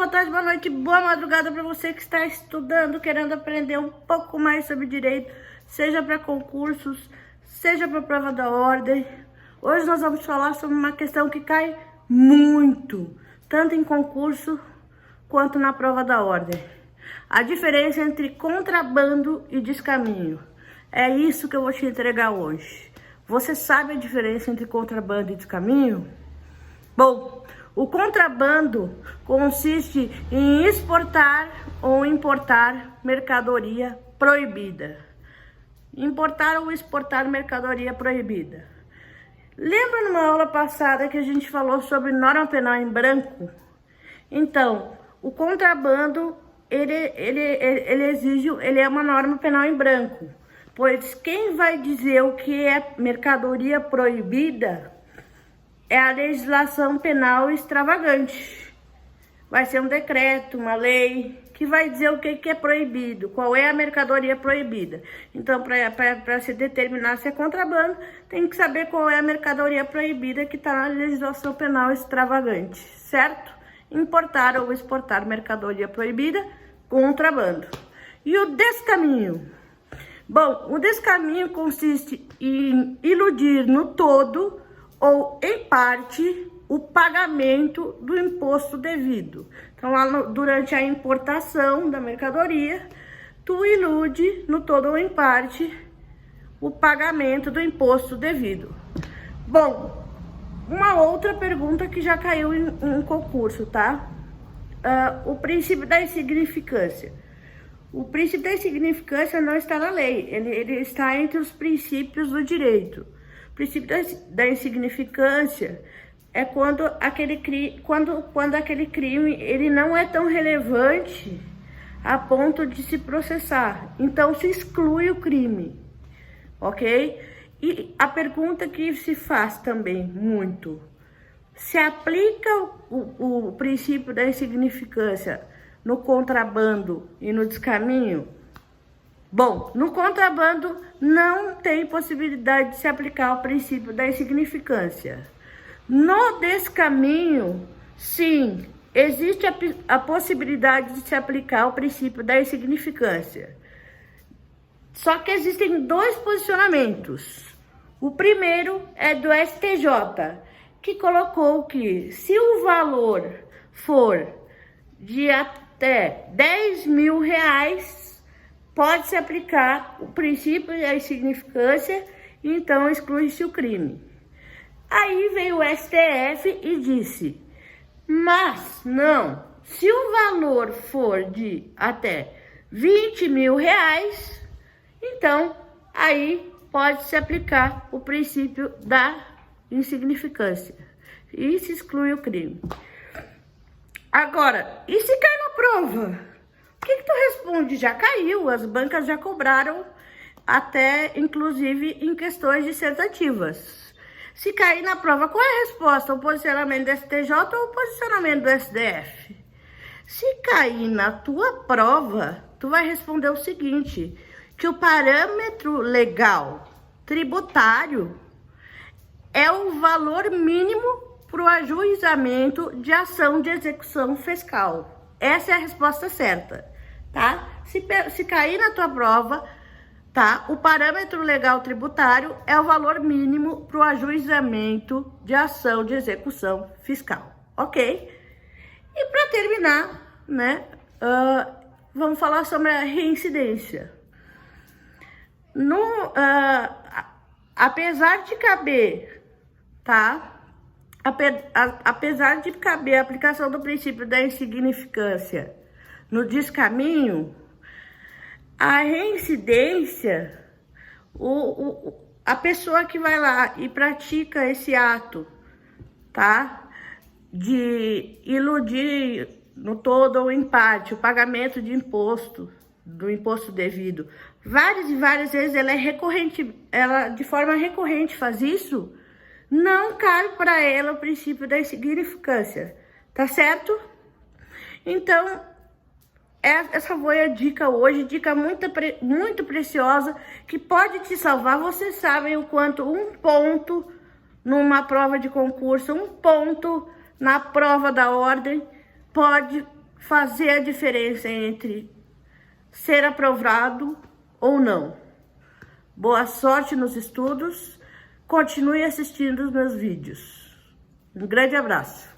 boa tarde, boa noite, boa madrugada para você que está estudando, querendo aprender um pouco mais sobre direito, seja para concursos, seja para prova da ordem. Hoje nós vamos falar sobre uma questão que cai muito, tanto em concurso quanto na prova da ordem. A diferença entre contrabando e descaminho. É isso que eu vou te entregar hoje. Você sabe a diferença entre contrabando e descaminho? Bom, o contrabando consiste em exportar ou importar mercadoria proibida. Importar ou exportar mercadoria proibida. Lembra numa aula passada que a gente falou sobre norma penal em branco? Então, o contrabando, ele é uma norma penal em branco. Pois quem vai dizer o que é mercadoria proibida é a legislação penal extravagante. Vai ser um decreto, uma lei, que vai dizer o que é proibido, qual é a mercadoria proibida. Então, para se determinar se é contrabando, tem que saber qual é a mercadoria proibida que está na legislação penal extravagante, certo? Importar ou exportar mercadoria proibida, contrabando. E o descaminho? Bom, o descaminho consiste em iludir no todo ou em parte o pagamento do imposto devido. Então, lá durante a importação da mercadoria, tu ilude no todo ou em parte o pagamento do imposto devido. Bom, uma outra pergunta que já caiu em concurso, tá? O princípio da insignificância. O princípio da insignificância não está na lei, ele está entre os princípios do direito. O princípio da insignificância é quando aquele crime ele não é tão relevante a ponto de se processar. Então, se exclui o crime, ok? E a pergunta que se faz também muito, se aplica o princípio da insignificância no contrabando e no descaminho? Bom, no contrabando não tem possibilidade de se aplicar o princípio da insignificância. No descaminho, sim, existe a possibilidade de se aplicar o princípio da insignificância. Só que existem dois posicionamentos. O primeiro é do STJ, que colocou que se o valor for de até R$10.000, pode-se aplicar o princípio da insignificância, e então exclui-se o crime. Aí veio o STF e disse, mas não, se o valor for de até R$20.000, então aí pode-se aplicar o princípio da insignificância e se exclui o crime. Agora, e se cai na prova? O que tu responde? Já caiu, as bancas já cobraram, até inclusive em questões dissertativas. Se cair na prova, qual é a resposta? O posicionamento do STJ ou o posicionamento do STF? Se cair na tua prova, tu vai responder o seguinte, que o parâmetro legal tributário é o valor mínimo para o ajuizamento de ação de execução fiscal. Essa é a resposta certa, tá? Se cair na tua prova, tá? O parâmetro legal tributário é o valor mínimo para o ajuizamento de ação de execução fiscal, ok? E para terminar, né, vamos falar sobre a reincidência. Apesar de caber, tá? Apesar de caber a aplicação do princípio da insignificância no descaminho, a reincidência, a pessoa que vai lá e pratica esse ato, tá? De iludir no todo ou em parte o pagamento de imposto, do imposto devido, várias e várias vezes ela de forma recorrente faz isso, não cai para ela o princípio da insignificância, tá certo? Então, essa foi a dica hoje, dica muito preciosa, que pode te salvar. Vocês sabem o quanto um ponto numa prova de concurso, um ponto na prova da ordem, pode fazer a diferença entre ser aprovado ou não. Boa sorte nos estudos. Continue assistindo os meus vídeos. Um grande abraço.